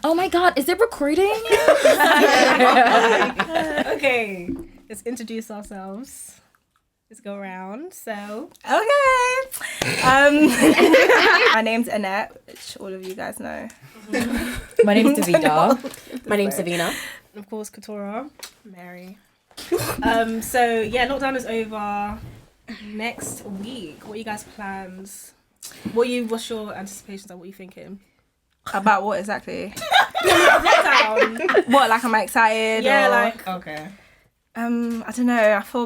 Oh my God, is it recording? Okay, let's introduce ourselves. Let's go around. So, Okay. My name's Annette, which all of you guys know. My name's Davida. My name's Savina. and of course, Katora, Mary. So yeah, lockdown is over. Next week, what are you guys' plans? What's your anticipations? What are you thinking? About what exactly? Lockdown. What, like, am I excited? Yeah, or... like Okay. I don't know. I feel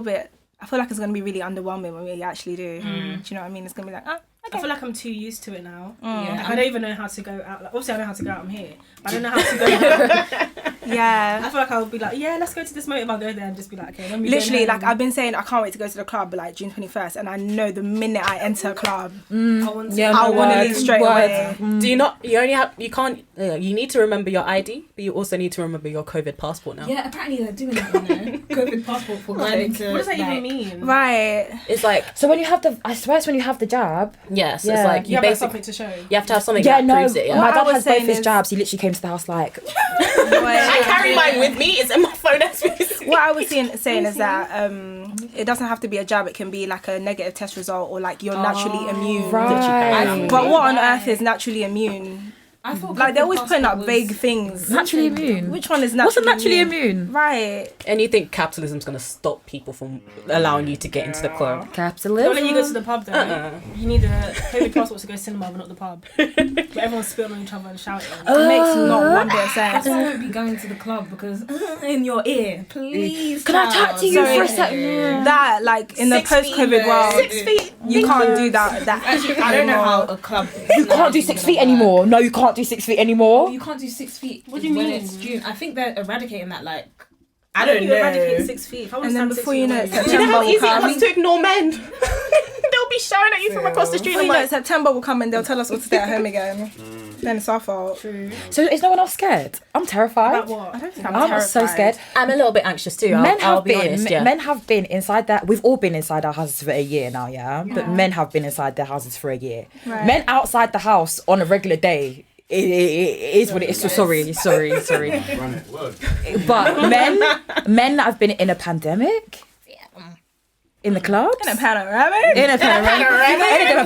like it's gonna be really underwhelming when we actually do. Do you know what I mean? It's gonna be like, oh, okay. I feel like I'm too used to it now. Yeah. Like, I don't even know how to go out. Like, obviously, I know how to go out. I'm here, but I don't know how to go out. Yeah. I feel like I'll be like, yeah, let's go to this motive. I'll go there and just be like, okay. When we Literally, go like, I've been saying I can't wait to go to the club, but like June 21st, and I know the minute I enter a club, I want to. Yeah, I no want to word. leave straight away. Do you not? You only have. You can't. You need to remember your ID, but you also need to remember your COVID passport now. Yeah, apparently they're doing that, you know. COVID passport for going to. What does that like, even mean? Right. It's like So when you have I swear it's when you have the jab. yes. Yeah. It's like You you have like, basically something to show. you have to have something Yeah, that no. proves it. Yeah. My What I dad was has both saying his is- jabs. He literally came to the house like. I carry mine with me. It's in my phone as we speak. What I was saying is that it doesn't have to be a jab. It can be like a negative test result, or like you're naturally immune. Right. But what on earth is naturally immune? I thought Like, they're always COVID putting up passport vague was- things. Naturally immune. Which one is What's a naturally naturally immune? Right. And you think capitalism's gonna stop people from allowing you to get into the club? Don't Capitalism. let you go to the pub though. You need a COVID passport to go cinema, but not the pub. But everyone's spitting on each other and shouting. It makes not one bit of That's sense. why I won't be going to the club because in your ear, please. Can I chat to you Sorry. for a second? That, like, in the 6 feet, post-COVID world, 6 feet. you can't do that. Actually, I don't know how a club. You can't do 6 feet anymore. No, you can't do 6 feet anymore. You can't do 6 feet. What do you when mean? It's June. I think they're eradicating that. Like, I don't You know. eradicate 6 feet. If I was And then stand 6 before you feet know away, it, Do you know September how will easy it come. was to ignore men? They'll be shouting at you from across the street. Before I'm you know it, like, September will come and they'll tell us all to stay at home again. Then it's our fault. True. So is no one else scared? I'm terrified. About what? I don't think I'm terrified. so scared. I'm a little bit anxious too. I'll be honest. Yeah. Men have been inside that. We've all been inside our houses for a year now, yeah. But men have been inside their houses for a year. Right. Men outside the house on a regular day. It is what it is. So sorry. But men that have been in a pandemic, in the clubs, In a panoramic. in a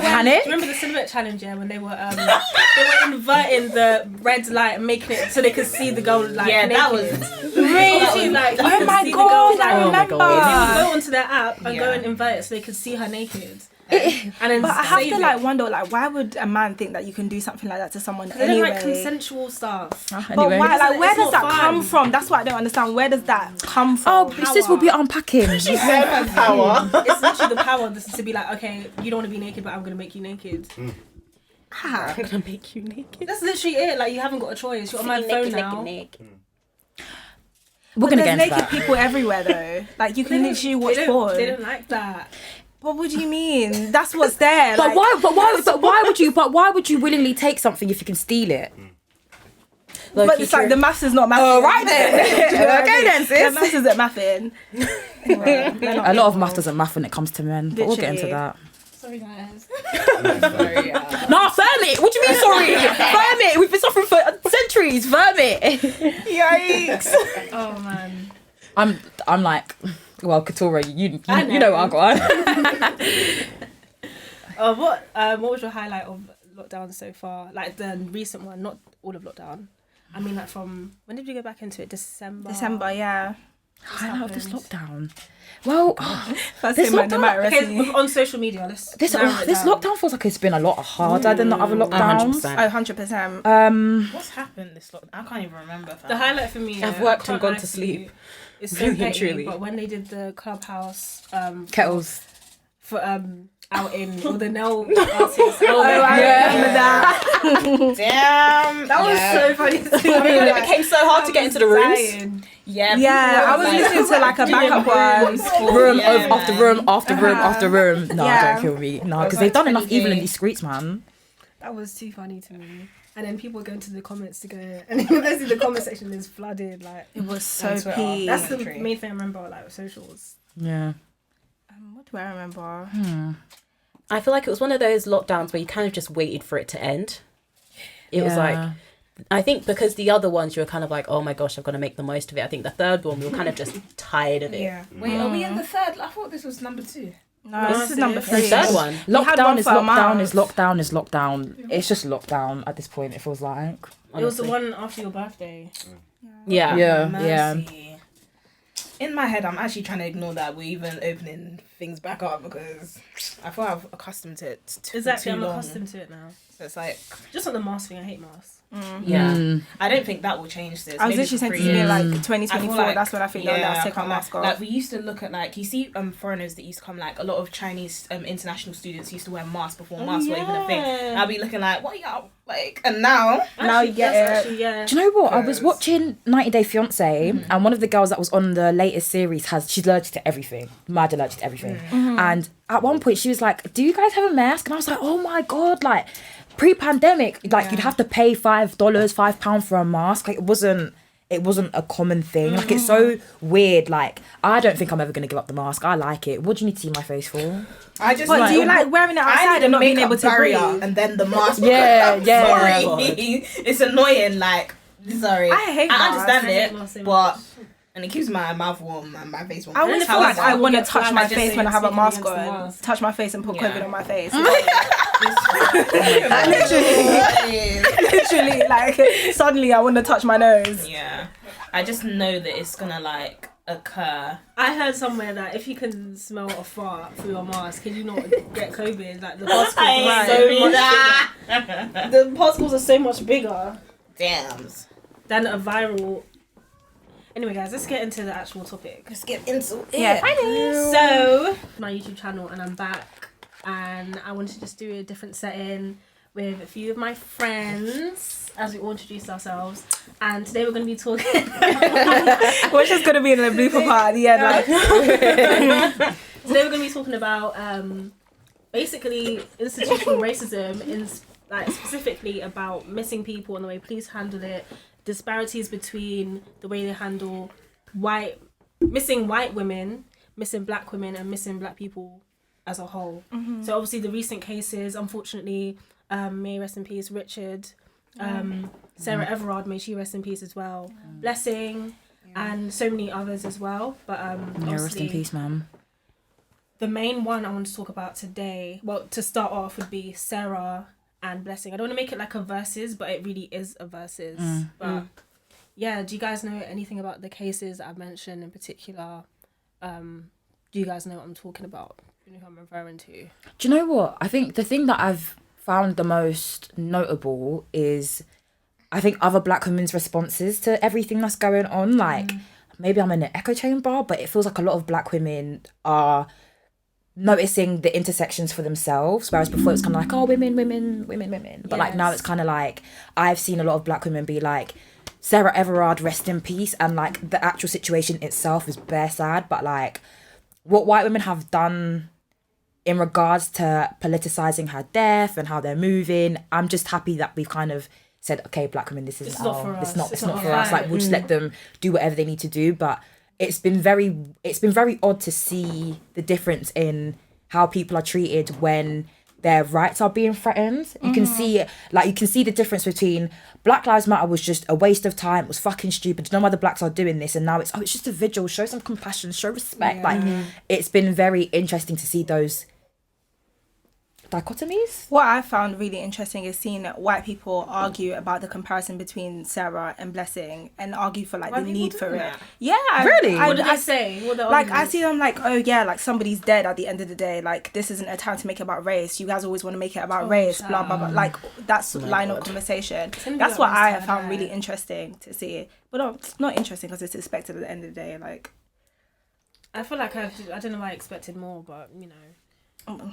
panic. Remember the silhouette challenge, yeah, when they were inverting the red light and making it so they could see the gold light. Yeah, that naked. was Really? Like, Oh my god, I Oh my remember. God. They would go onto their app and go Yeah. and invert it so they could see her naked. And then But I have save to it. like wonder, like, why would a man think that you can do something like that to someone They don't anyway? like consensual stuff. But Anyway. why? Like, where It's does not that come fun. from? That's what I don't understand. Where does that come from? Oh, sis will be unpacking. It's literally the power to be like, okay, you don't want to be naked, but I'm gonna make you naked. Ah. I'm gonna make you naked. That's literally it. Like, you haven't got a choice. You're on my phone now. We're But gonna there's get into naked that. people everywhere though. Like, you can literally watch They porn. don't like that. But what do you mean? That's what's there. But like, why would you willingly take something if you can steal it? But it's like the maths is not mathing. Oh, right then. Do you know what I Okay mean? then, sis. The maths isn't mathing. Anyway, they're not A lot of people. math doesn't math when it comes to men, but we'll get into Literally. that. Sorry, guys. No, firm it. What do you mean, sorry? Firm it. We've been suffering for centuries. Firm it. Yikes. Oh man. I'm like, well, Katora, you I know what I got. What was your highlight of lockdown so far? Like the recent one, not all of lockdown. I mean, like from when did you go back into it? December. Yeah. Highlight of this lockdown. Well, First This thing no matter Okay, on social media, let's this narrow it down. lockdown feels like it's been a lot harder than the other lockdowns. 100%. 100%. What's happened this lockdown? I can't even remember. Fam. The highlight for me, I've I worked and can't gone lie to to you, sleep. It's so Really and petty, truly. but when they did the clubhouse Kettles. for out in or the nail artist. I remember that. Damn. That was so funny to see. It became so hard to get into the rooms. Yeah. Yeah, I was listening to like a backup one. Room Yeah. after room after room after room. No, Yeah. don't kill me. No, was because like they've done 20 enough evil in days. these streets, man. That was too funny to me. And then people were going to the comments to go, and then basically the comment section is flooded. Like, It was so On Twitter. peak. that's the True. main thing I remember, like with socials. Yeah. What do I remember? I feel like it was one of those lockdowns where you kind of just waited for it to end. It was like I think because the other ones you were kind of like, oh my gosh, I've got to make the most of it. I think the third one we were kind of just tired of it. Yeah. Wait, are we in the third? I thought this was number 2. No, this is number The 3. third one. We had Lockdown one is for a lockdown month. is lockdown is lockdown. It's just lockdown at this point. It feels like. It was the honestly. one after your birthday. Yeah. Yeah. Mercy. In my head, I'm actually trying to ignore that we're even opening things back up because I thought I've accustomed to it Exactly, too I'm long. accustomed to it now. So it's like, Just not the mask thing. I hate masks. Yeah. I don't think that will change this. I was Maybe literally for saying to 3 you, years. like I 2024, feel like- that's when I think they'll I take can't our mask lie. off. Like we used to look at like you see foreigners that used to come, like a lot of Chinese international students used to wear masks before masks were even a thing. yeah. I'll be looking like, what y'all like, and now Now you get that's it. Actually, yeah. Do you know what? I was Because- watching 90 Day Fiance, and one of the girls that was on the latest series she's allergic to everything, mad allergic to everything. And at one point she was like, "Do you guys have a mask?" And I was like, "Oh my god!" Like pre-pandemic, like you'd have to pay £5, £5 for a mask. Like it wasn't a common thing. Like it's so weird. Like I don't think I'm ever gonna give up the mask. I like it. What do you need to see my face for? I just But do you like wearing it I outside need and a not being makeup able to barrier breathe? and then the mask. Yeah, I'm yeah. sorry. It's annoying. Like, sorry. I hate I masks. understand I hate it, masks so but much. and it keeps my mouth warm and my face warm. I always if feel I like was I out, want to get touch flagged, my I just face say when I have a speaking mask against the on. mask. Touch my face and put Yeah. COVID on my face. Literally. Literally, like suddenly I want to touch my nose. Yeah. I just know that it's gonna like occur. I heard somewhere that if you can smell a fart through your mask, can you not get COVID? Like the particles are so much bigger. The particles are so much bigger Damn. than a viral. Anyway, guys, let's get into the actual topic. Let's get into it. Yeah, So, my YouTube channel, and I'm back, and I wanted to just do a different setting with a few of my friends as we all introduce ourselves. And today we're going to be talking. We're just gonna be in the blooper part at the end. Like, Today we're going to be talking about basically institutional racism, in like specifically about missing people and the way police handle it, disparities between the way they handle missing white women, missing black women, and missing black people as a whole. So obviously the recent cases, unfortunately, may rest in peace, Richard, Sarah Everard, may she rest in peace as well, Blessing, and so many others as well. But Yeah, rest in obviously, peace, ma'am. the main one I want to talk about today, well, to start off, would be Sarah and Blessing. I don't want to make it like a versus, but it really is a versus. But yeah, do you guys know anything about the cases that I've mentioned in particular? Do you guys know what I'm talking about? You know who I'm referring to? Do you know what? I think the thing that I've found the most notable is I think other black women's responses to everything that's going on. Like maybe I'm in an echo chamber, but it feels like a lot of black women are noticing the intersections for themselves, whereas before it was kind of like, oh, women. But like now it's kind of like I've seen a lot of black women be like, Sarah Everard, rest in peace, and like the actual situation itself is bare sad, but like what white women have done in regards to politicizing her death and how they're moving, I'm just happy that we've kind of said, okay, black women, this is not for us. it's not for us. Like we'll just let them do whatever they need to do. But it's been very odd to see the difference in how people are treated when their rights are being threatened. You can see the difference between Black Lives Matter was just a waste of time, it was fucking stupid, none of the blacks are doing this, and now it's just a vigil, show some compassion, show respect. Like it's been very interesting to see those dichotomies. what I found really interesting is seeing white people argue about the comparison between Sarah and Blessing and argue for like White the people need do for it. that? Yeah, Really? What did they say? What the Like I arguments? see them like, oh yeah, like somebody's dead at the end of the day. Like this isn't a time to make it about race. You guys always want to make it about race, blah blah blah. Like that's line of conversation. gonna be That's like what this I time, found really right? interesting to see. But it's not interesting because it's expected at the end of the day. Like I feel like I don't know why I expected more, but you know.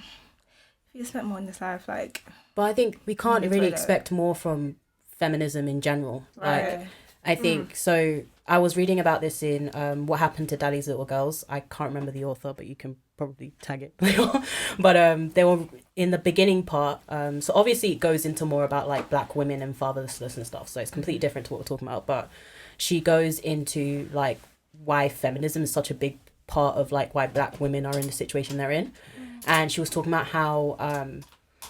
if you spent more in this life, like But I think we can't Need to really wait expect more from feminism in general. right. Like, I think so. I was reading about this in What Happened to Daddy's Little Girls. I can't remember the author, but you can probably tag it. But they were in the beginning part. So obviously it goes into more about like black women and fatherlessness and stuff. So it's completely different to what we're talking about. But she goes into like why feminism is such a big part of like why black women are in the situation they're in. And she was talking about how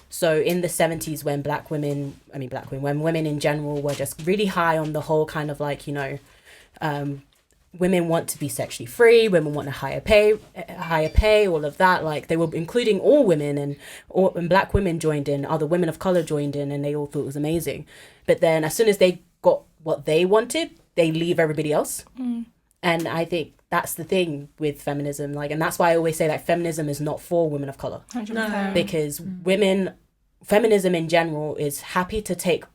So in the 70s, when when women in general were just really high on the whole kind of like, you know, women want to be sexually free, women want a higher pay, all of that. Like they were including all women, and black women joined in, other women of color joined in, and they all thought it was amazing. But then as soon as they got what they wanted, they leave everybody else. And I think that's the thing with feminism. Like, and that's why I always say that feminism is not for women of color. 100%. Because feminism in general is happy to take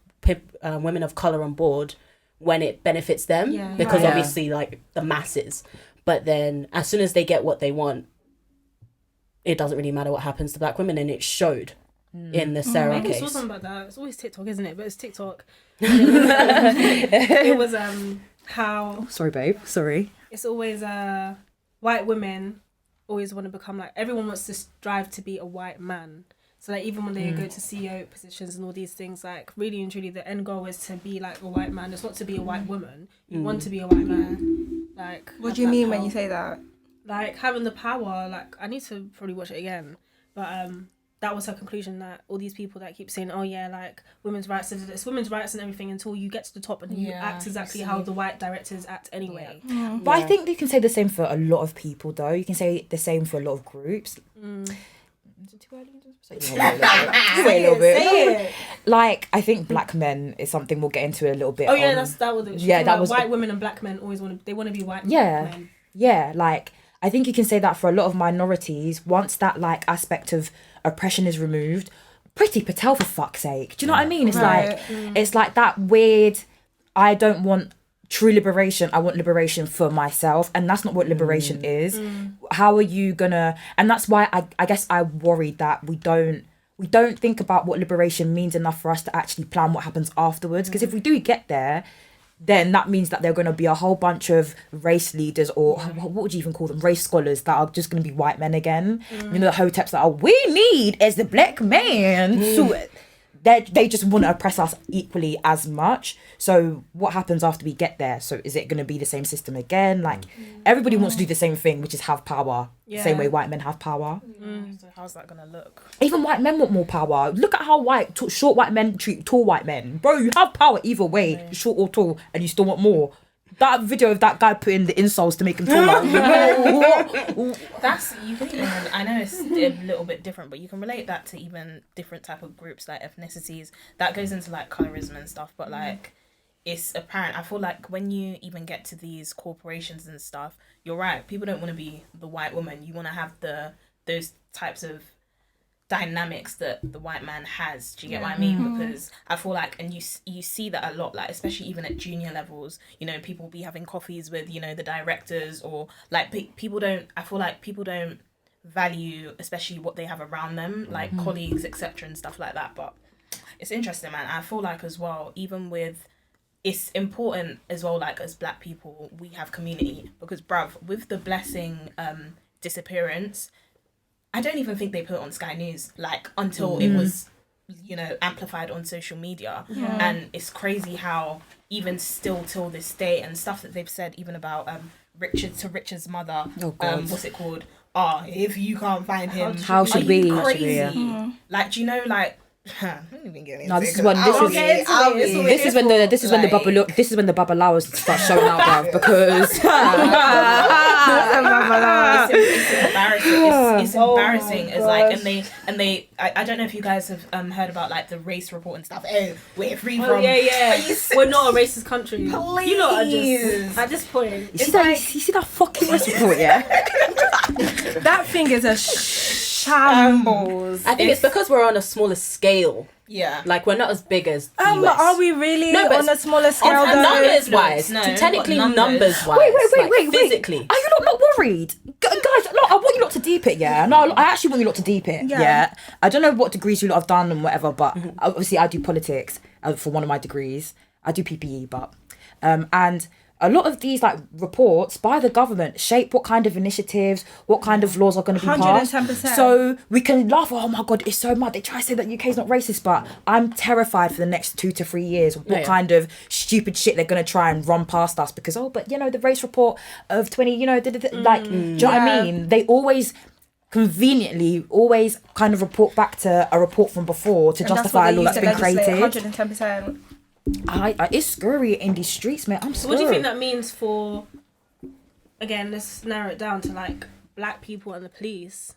women of color on board when it benefits them, because obviously like the masses. But then as soon as they get what they want, it doesn't really matter what happens to black women, and it showed in the Sarah case. I saw something about that. It's always TikTok, isn't it? But it's TikTok. It was how. Sorry, babe. Sorry. It's always white women always want to become like, everyone wants to strive to be a white man. So like even when they go to CEO positions and all these things, like really and truly the end goal is to be like a white man. It's not to be a white woman. You want to be a white man. Like, What do you mean when you say that? Like having the power. Like I need to probably watch it again, but that was her conclusion, that all these people that keep saying, oh yeah, like women's rights, it's women's rights and everything, until you get to the top and you act exactly how the white directors act anyway. But I think you can say the same for a lot of people, though. You can say the same for a lot of groups. Is it too early? Wait a little bit. Say it. Like, I think black men is something we'll get into a little bit. Oh yeah, that was it. Yeah, that was white women and black men always want to be white men. Yeah, like I think you can say that for a lot of minorities. Once that like aspect of oppression is removed, Priti Patel, for fuck's sake, do you know what I mean? It's like it's like that weird, I don't want true liberation, I want liberation for myself, and that's not what liberation is. How are you gonna, and that's why I guess I worried that we don't think about what liberation means enough for us to actually plan what happens afterwards, because if we do get there, then that means that there are going to be a whole bunch of race leaders, or what would you even call them, race scholars, that are just going to be white men again. You know, the hoteps that we need is the black man. So they just want to oppress us equally as much. So what happens after we get there? So is it going to be the same system again? Like everybody wants to do the same thing, which is have power. Same way white men have power. So how's that gonna look? Even white men want more power. Look at how short white men treat tall white men. Bro, you have power either way, short or tall, and you still want more. That video of that guy putting the insoles to make him taller. That's, you can even, I know it's a little bit different, but you can relate that to even different type of groups, like ethnicities. That goes into like colorism and stuff, but like it's apparent. I feel like when you even get to these corporations and stuff, you're right, people don't want to be the white woman. You want to have those types of dynamics that the white man has. Do you get what I mean? Because I feel like, and you see that a lot, like especially even at junior levels, you know, people will be having coffees with, you know, the directors, or like people don't value especially what they have around them, like colleagues, etc. and stuff like that. But it's interesting, man. I feel like as well, even with, it's important as well, like as black people, we have community, because bruv, with the Blessing disappearance, I don't even think they put it on Sky News, like, until it was, you know, amplified on social media. And it's crazy how even still till this day, and stuff that they've said even about Richard's mother, what's it called? If you can't find him, how should we? Crazy. Like, do you know, like, I don't even get into no, this is when the babalowos start showing out, bruv, because it's embarrassing. It's like, and they I don't know if you guys have heard about like the race report and stuff. Oh, we're free from. We're not a racist country. Please. You lot are just at this point. You see that fucking race report, yeah? That thing is a shambles. I think it's because we're on a smaller scale. Yeah. Like, we're not as big as the US. Are we really on a smaller scale? Numbers-wise. Technically, numbers-wise. Wait. Physically. Are you not worried? Guys, no, I want you lot to deep it, yeah? No, I actually want you lot to deep it, yeah? I don't know what degrees you lot have done and whatever, but obviously I do politics for one of my degrees. I do PPE, but... and a lot of these like reports by the government shape what kind of initiatives, what kind of laws are going to be passed. 110%. So we can laugh, oh my God, it's so mad. They try to say that UK's not racist, but I'm terrified for the next 2 to 3 years what kind of stupid shit they're going to try and run past us, because, but you know, the race report of 20, you know, like, do you know what I mean? They always... conveniently always kind of report back to a report from before to justify a law that's been created. 110%. It's scary in these streets, mate. I'm scared. What do you think that means for, again, let's narrow it down to like black people and the police?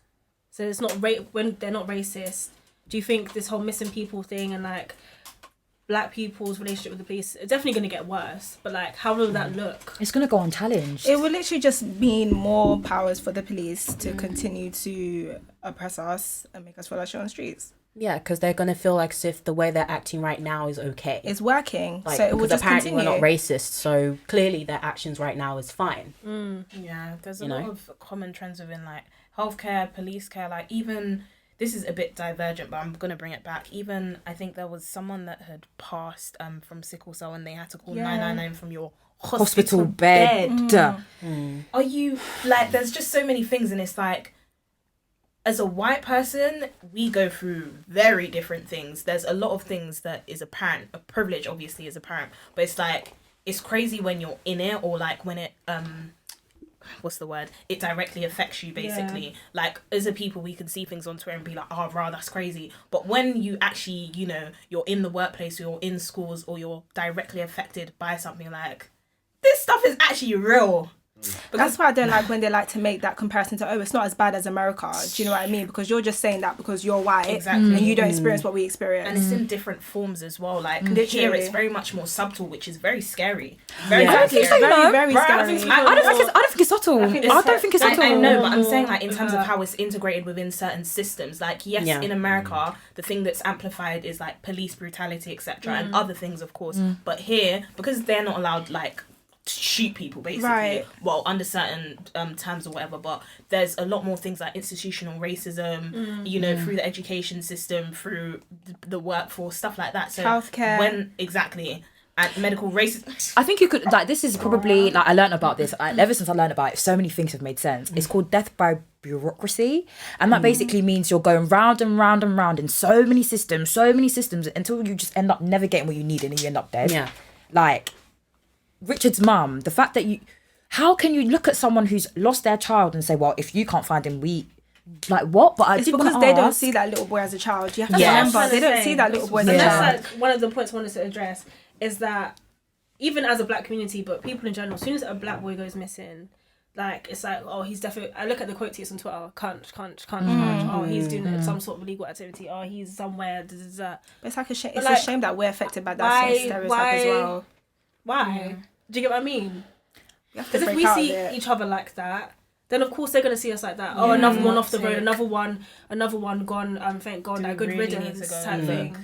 So it's not when they're not racist. Do you think this whole missing people thing and like black people's relationship with the police are definitely going to get worse? But like, how will that look? It's going to go unchallenged. It will literally just mean more powers for the police to continue to oppress us and make us feel like shit on the streets. Yeah, because they're going to feel like as if the way they're acting right now is okay. It's working, Like, so it will just apparently continue. we're not racist, so clearly their actions right now is fine. Yeah, there's a You lot know? of common trends within like healthcare, police care, like even this is a bit divergent, but I'm gonna bring it back. Even I think there was someone that had passed from sickle cell and they had to call 999 from your hospital bed. Are you like? There's just so many things, and it's like, as a white person, we go through very different things. There's a lot of things that is apparent. A privilege obviously is apparent, but it's like, it's crazy when you're in it, or like when it what's the word? It directly affects you basically. Yeah. Like as a people, we can see things on Twitter and be like, oh, rah, that's crazy. But when you actually, you know, you're in the workplace, or you're in schools, or you're directly affected by something, like this stuff is actually real. That's why I don't like when they like to make that comparison to, oh, it's not as bad as America. Do you know what I mean? Because you're just saying that because you're white, exactly, and you don't experience what we experience. And it's in different forms as well. Like Literally. here, it's very much more subtle, which is very scary. Very, I don't think so, you know. Very Right, scary. I don't think it's subtle. I don't think it's subtle. I know, but I'm saying like in terms of how it's integrated within certain systems. Like yes, in America, the thing that's amplified is like police brutality, etc., and other things, of course. But here, because they're not allowed like to shoot people basically, right, well, under certain terms or whatever, but there's a lot more things like institutional racism, you know, through the education system, through the workforce, stuff like that. So healthcare, and medical racism. I think you could, like, this is probably, like, I learned about this, ever since I learned about it, so many things have made sense. It's called death by bureaucracy, and that basically means you're going round and round and round in so many systems until you just end up never getting what you need and then you end up dead. Yeah. Like Richard's mum, the fact that how can you look at someone who's lost their child and say, well, if you can't find him, like what? But it's because they don't see that little boy as a child. You have to remember, they don't see that little boy as a child. That's like one of the points I wanted to address, is that even as a black community, but people in general, as soon as a black boy goes missing, like it's like, oh, he's definitely, I look at the quote tweets on Twitter, can't, oh, he's doing some sort of illegal activity, oh, he's somewhere, But it's like a shame that we're affected by that same stereotype as well. Why? Do you get what I mean? Because if we see each other like that, then of course they're gonna see us like that. Oh, another one off the road, another one gone. Thank God, that good really riddance type thing.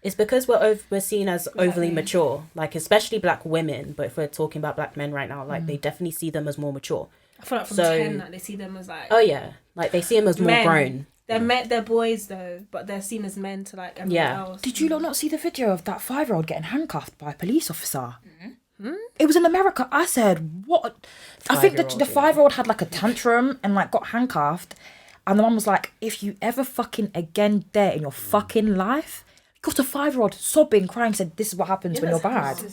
It's because we're seen as overly mature, like especially black women. But if we're talking about black men right now, like they definitely see them as more mature. I feel like from 10, like, they see them as like, oh yeah, like they see them as more grown. They're boys though, but they're seen as men to like everyone else. Did you not see the video of that 5-year-old getting handcuffed by a police officer? It was in America. I said, what? I think the 5-year-old had like a tantrum and like got handcuffed, and the mum was like, if you ever fucking again dare in your fucking life, got a 5-year-old sobbing, crying, said, this is what happens when you're bad.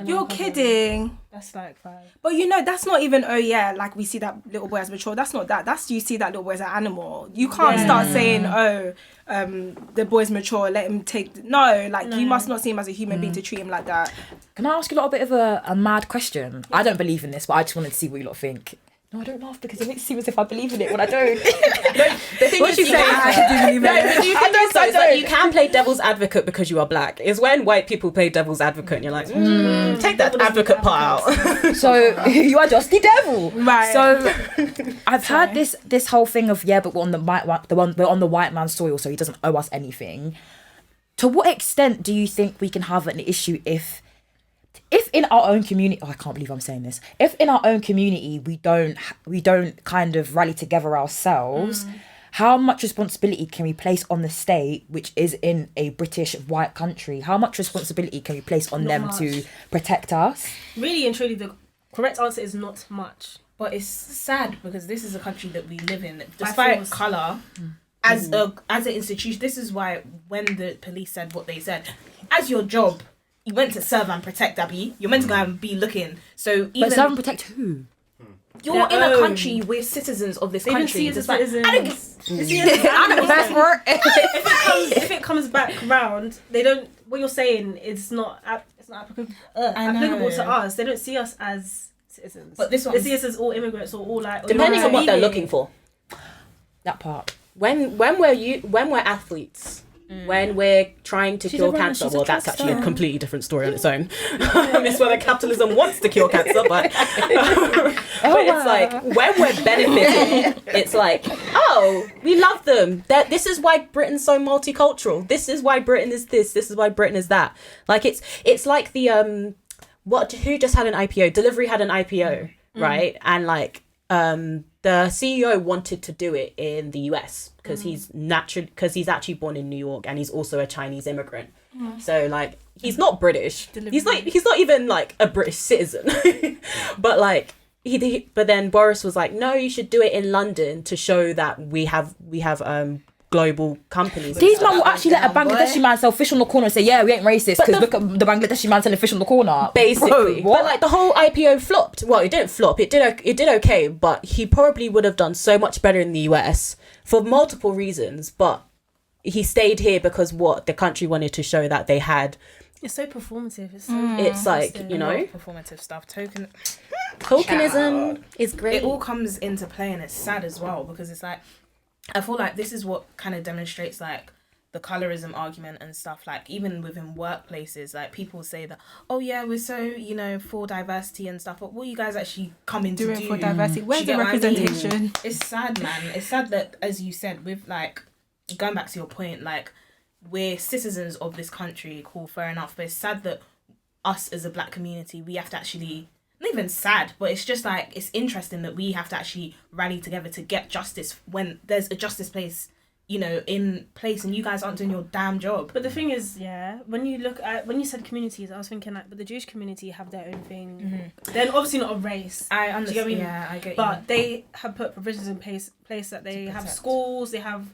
You're kidding. That's like 5. But you know, that's not even, oh yeah, like we see that little boy as mature. That's not that. That's, you see that little boy as an animal. You can't start saying, oh, the boy's mature, let him take... No, you must not see him as a human being to treat him like that. Can I ask you a little bit of a mad question? I don't believe in this, but I just wanted to see what you lot think. No, I don't laugh because it makes it seem as if I believe in it when I don't. The thing is, you can play devil's advocate because you are black. It's when white people play devil's advocate and you're like, take that advocate part out. So you are just the devil, right? So I've heard this whole thing of but we're on the white man's soil, so he doesn't owe us anything. To what extent do you think we can have an issue if in our own community, I can't believe I'm saying this, if in our own community we don't kind of rally together ourselves, how much responsibility can we place on the state, which is in a British white country? How much responsibility can we place on them to protect us? Really and truly, the correct answer is not much. But it's sad because this is a country that we live in, despite colour. As an institution, this is why when the police said what they said, as your job, you went to serve and protect, Abby. You're meant to go and be looking. So even, but serve and protect who? you're in Their a own. country, we're citizens of this They even country. see us as It's like, citizens. I don't get I'm the best for it. If it comes back round, they don't. What you're saying is not. It's not applicable to us. They don't see us as citizens. But this they one, see us as all immigrants or all like. Depending on what they're looking for. That part. When we're athletes, when we're trying to cure cancer, well, that's actually a completely different story on its own. It's whether capitalism wants to cure cancer, but it's like when we're benefiting, it's like, oh, we love them. This is why Britain's so multicultural. This is why Britain is this. This is why Britain is that. Like it's like the who just had an IPO? Delivery had an IPO, right? And like the CEO wanted to do it in the US because he's actually born in New York and he's also a Chinese immigrant. So like he's not British. He's not even like a British citizen. But like but then Boris was like, no, you should do it in London to show that we have global companies. These man will actually let a Bangladeshi man sell fish on the corner and say, yeah, we ain't racist because look at the Bangladeshi man selling fish on the corner. Basically. Bro, what? But like the whole IPO flopped. Well, it didn't flop. It did okay, but he probably would have done so much better in the US for multiple reasons. But he stayed here because the country wanted to show that they had. It's so performative. It's like, you know, performative stuff. tokenism is great. It all comes into play, and it's sad as well because it's like, I feel like this is what kind of demonstrates like the colorism argument and stuff. Like even within workplaces, like people say that, oh yeah, we're so for diversity and stuff. But what are you guys actually coming to do for diversity? Where's you the get what I mean? representation? It's sad, man. It's sad that, as you said, with like going back to your point, like we're citizens of this country. Cool, fair enough. But it's sad that us as a black community, we have to actually. Not even sad, but it's just like it's interesting that we have to actually rally together to get justice when there's a justice place, in place, and you guys aren't doing your damn job. But the thing is, when you said communities, I was thinking like, but the Jewish community have their own thing. They're obviously not a race. I understand. Do you get what I mean? Yeah, I get But you. they have put provisions in place that they have protect. schools. They have.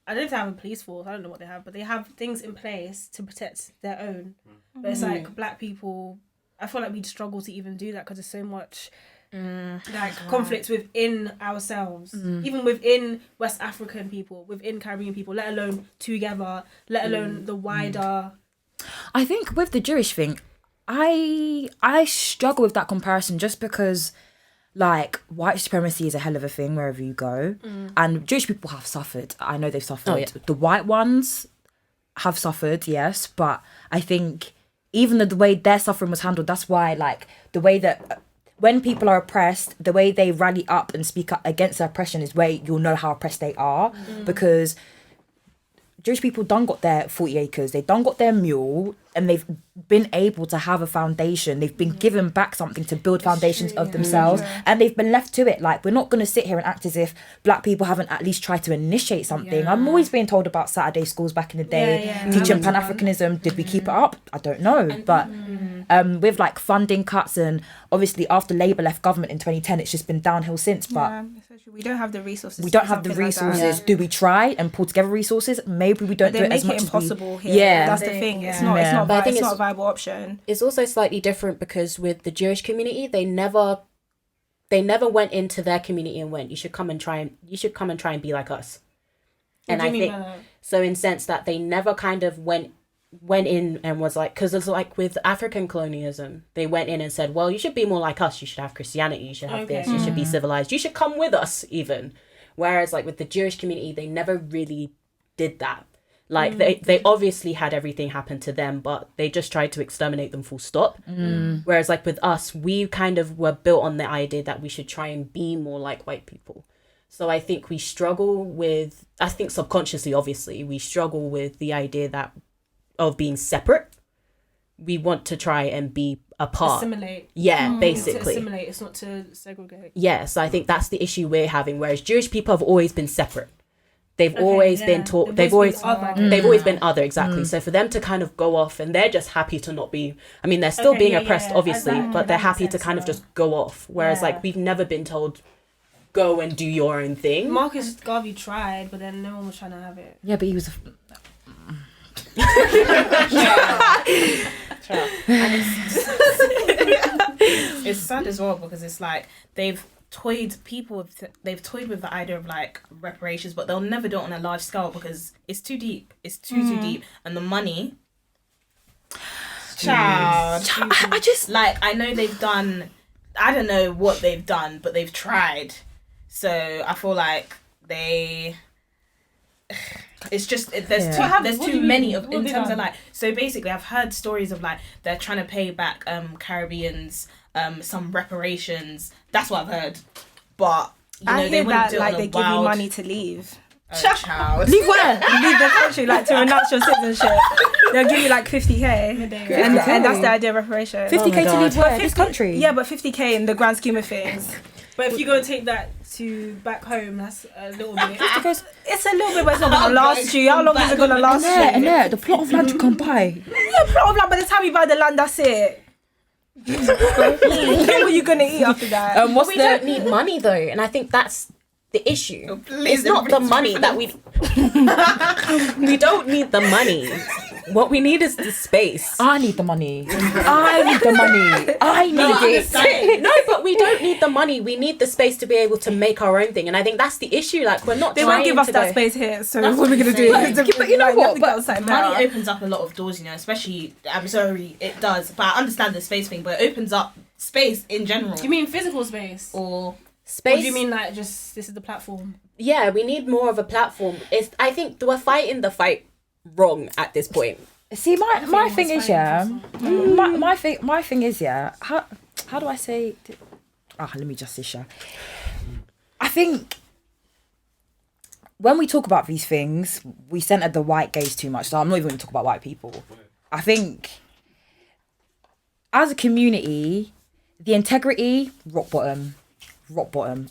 I don't know if they have a police force. I don't know what they have, but they have things in place to protect their own. But it's like black people. I feel like we'd struggle to even do that because there's so much conflict within ourselves, even within West African people, within Caribbean people, let alone together, let alone the wider. I think with the Jewish thing, I struggle with that comparison just because like white supremacy is a hell of a thing wherever you go, and Jewish people have suffered. I know they've suffered. Oh, yeah. The white ones have suffered, yes, but I think even the way their suffering was handled, that's why like the way that when people are oppressed, the way they rally up and speak up against the oppression is where you'll know how oppressed they are, because Jewish people done got their 40 acres, they done got their mule, and they've been able to have a foundation. They've been given back something to build foundations of themselves, and they've been left to it. Like, we're not going to sit here and act as if black people haven't at least tried to initiate something. I'm always being told about Saturday schools back in the day, teaching Pan-Africanism. Did we keep it up? I don't know. But with like funding cuts, and obviously after Labour left government in 2010, it's just been downhill since. But We don't have the resources. we to don't do have the something like that. resources. Do we try and pull together resources? Maybe we don't They do it make as much it as impossible we... here. Yeah. That's the thing. It's Yeah. not. It's Yeah. not. But I think It's it's- not a viable option. It's also slightly different because with the Jewish community, they never went into their community and went, you should come and try and be like us. And I think so in sense that they never kind of went in and was like, because it's like with African colonialism, they went in and said, well, you should be more like us, you should have Christianity, you should have this, you should be civilized, you should come with us even. Whereas like with the Jewish community, they never really did that. Like they obviously had everything happen to them, but they just tried to exterminate them full stop. Whereas like with us, we kind of were built on the idea that we should try and be more like white people. So I think we struggle with, I think subconsciously, obviously, we struggle with the idea of being separate. We want to try and be apart. Assimilate. Yeah, To basically. assimilate. It's not to segregate. Yeah, so I think that's the issue we're having. Whereas Jewish people have always been separate. They've always been taught. They've always been other. Exactly. So for them to kind of go off, and they're just happy to not be. I mean, they're still being oppressed, obviously, but they're happy to kind of just go off. Whereas like we've never been told, go and do your own thing. Marcus Garvey tried, but then no one was trying to have it. Yeah, but he was... It's sad as well because it's like they've they've toyed with the idea of like reparations, but they'll never do it on a large scale because it's too deep. It's too deep, and the money. Child, I just like I know they've done. I don't know what they've done, but they've tried. So I feel like they. It's just there's too many of in terms of like. So basically, I've heard stories of like they're trying to pay back Caribbeans some reparations. That's what I've heard, but you know, I they hear wouldn't that do it like on a they give you wild- money to leave. Oh, child. Leave where? Leave the country, like to renounce your citizenship. They'll give you like 50k, and that's the idea of reparation. 50k to leave where? This country? Yeah, but 50k in the grand scheme of things. But if you go take that to back home, that's a little bit. It's a little bit, but it's not gonna last you. How long is it gonna last you? And there, the plot of land you can buy. Yeah, probably. By the time you buy the land, that's it. What are you gonna eat after that? We don't need money though, and I think that's the issue. It's not the money that we don't need the money. What we need is the space. I need the money. I need the money. I need it. No, but we don't need the money. We need the space to be able to make our own thing, and I think that's the issue. Like we're not. They won't give us that space here, so what are we gonna do? But you know what? But money opens up a lot of doors, you know, especially, I'm sorry, it does, but I understand the space thing, but it opens up space in general. Do you mean physical space? Or space? Or do you mean like just, this is the platform? Yeah, we need more of a platform. I think we're fighting the fight wrong at this point. See, my thing is, yeah, my thing is, yeah, how do I say, let me just say, I think when we talk about these things, we centre the white gaze too much. So I'm not even going to talk about white people. I think as a community, the integrity, rock bottom.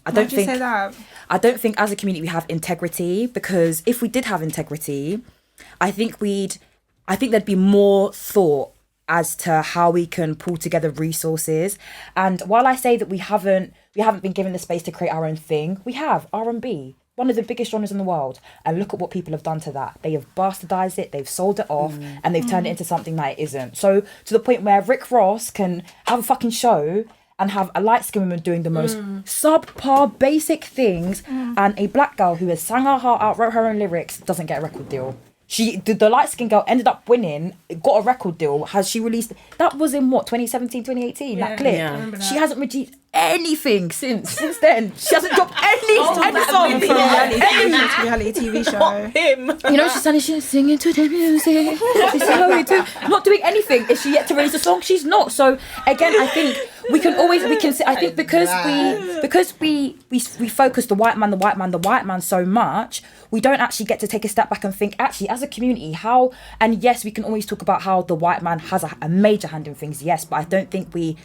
I don't think as a community we have integrity, because if we did have integrity, I think there'd be more thought as to how we can pull together resources. And while I say that we haven't been given the space to create our own thing, we have R&B, one of the biggest genres in the world, and look at what people have done to that. They have bastardized it, they've sold it off, and they've turned it into something that it isn't. So to the point where Rick Ross can have a fucking show and have a light-skinned woman doing the most subpar basic things, and a black girl who has sang her heart out, wrote her own lyrics, doesn't get a record deal. The light-skinned girl ended up winning, got a record deal. Has she released... That was in what, 2017, 2018, that clip? Yeah. She hasn't released anything since then. She hasn't dropped any song from reality TV show. Not him. You know, she's singing to the music. This is how we do. Not doing anything. Is she yet to release a song? She's not. So again, I think we can I think because we focus the white man so much, we don't actually get to take a step back and think, actually, as a community, how, and yes, we can always talk about how the white man has a major hand in things, yes, but I don't think we,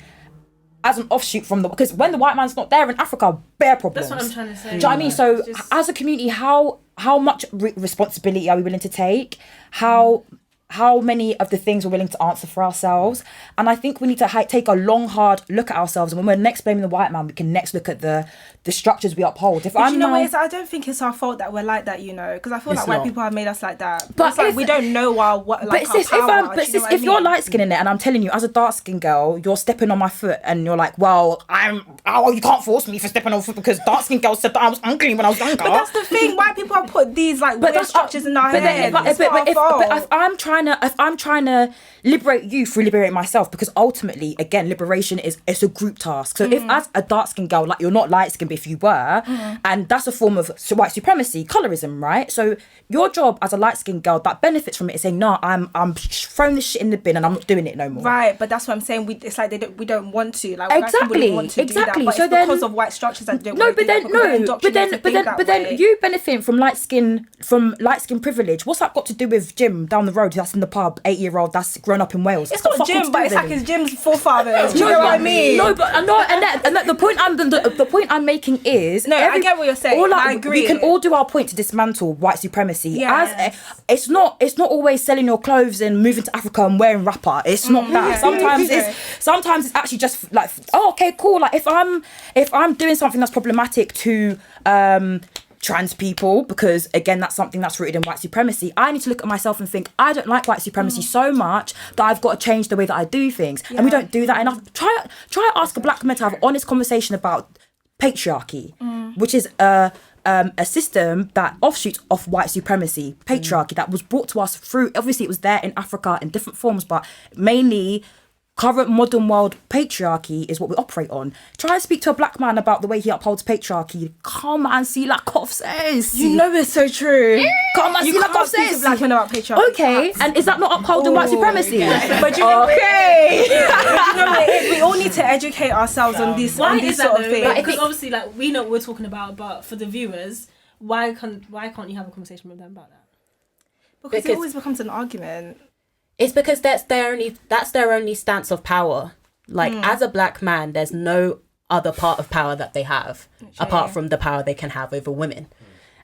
as an offshoot from because when the white man's not there in Africa, bare problems. That's what I'm trying to say. Do you know what I mean? So as a community, how much responsibility are we willing to take? How many of the things we're willing to answer for ourselves? And I think we need to take a long, hard look at ourselves. And when we're next blaming the white man, we can next look at the structures we uphold. I don't think it's our fault that we're like that, you know, because I feel like white people have made us like that. But it's like we don't know our power. If you're light skinned in it, and I'm telling you, as a dark skinned girl, you're stepping on my foot, and you're like, well, you can't force me for stepping on foot because dark skinned girls said that I was unclean when I was younger. But that's the thing. White people have put these like weird structures in our head. But if I'm trying to liberate you through liberating myself, because ultimately, again, liberation it's a group task. So if as a dark skinned girl, like you're not light skinned, but if you were, and that's a form of white supremacy, colorism, right? So your job as a light skinned girl that benefits from it is saying, no, I'm throwing this shit in the bin and I'm not doing it no more. Right, but that's what I'm saying. It's like we don't want to. Like exactly, want to do that, but so it's then, because of white structures that don't. But then you benefit from light skin privilege. What's that got to do with Jim down the road that's in the pub, 8-year-old that's grown up in Wales? It's not Jim, but it's like his Jim's forefathers. Do you know what I mean? No, but the point I'm making is I get what you're saying. I agree. We can all do our point to dismantle white supremacy. Yeah. It's not always selling your clothes and moving to Africa and wearing rapper. It's not that. Sometimes it's actually just like, oh, okay, cool. Like if I'm doing something that's problematic to trans people, because again that's something that's rooted in white supremacy, I need to look at myself and think, I don't like white supremacy so much that I've got to change the way that I do things. And we don't do that enough. Try ask a black man to have an honest conversation about patriarchy, which is a system that offshoots off white supremacy, patriarchy, that was brought to us through, obviously it was there in Africa in different forms, but mainly current modern world patriarchy is what we operate on. Try and speak to a black man about the way he upholds patriarchy. Come and see like Kof says. You know it's so true. Come and see like Kof Speak to says. black men about patriarchy. Okay, and is that not upholding white supremacy? But you know, okay. You know what it is? We all need to educate ourselves on this Why on is this that sort of though? thing. Because obviously, like, we know what we're talking about, but for the viewers, why can't you have a conversation with them about that? Because it always becomes an argument. It's because that's their only stance of power. Like, as a black man, there's no other part of power that they have apart from the power they can have over women.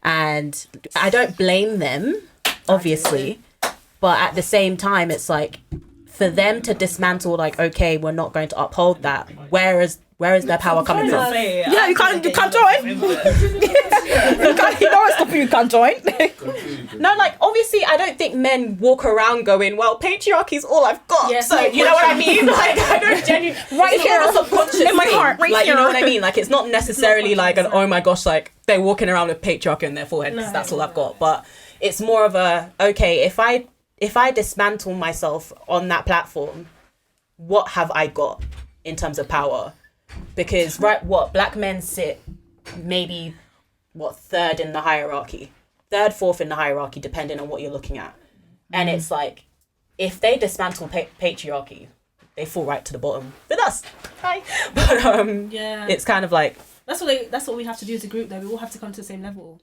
And I don't blame them, obviously, but at the same time, it's like, for them to dismantle, like, okay, we're not going to uphold that, where is their power coming from? Yeah, you can't join. You know what's stopping you can't join. No, like, obviously, I don't think men walk around going, well, patriarchy's all I've got. Yes, so, you know what I mean? Like, I don't genuinely... Right it's here. not a subconscious In my thing. heart, right like, here. you know what I mean? Like, it's not necessarily like an, oh my gosh, like, they're walking around with patriarchy on their forehead because that's all I've got. But it's more of a, okay, if I dismantle myself on that platform, what have I got in terms of power? Because black men sit maybe third in the hierarchy, fourth in the hierarchy, depending on what you're looking at. And it's like, if they dismantle patriarchy, they fall right to the bottom with us. Hi. But Yeah, it's kind of like, that's what we have to do as a group. Though we all have to come to the same level.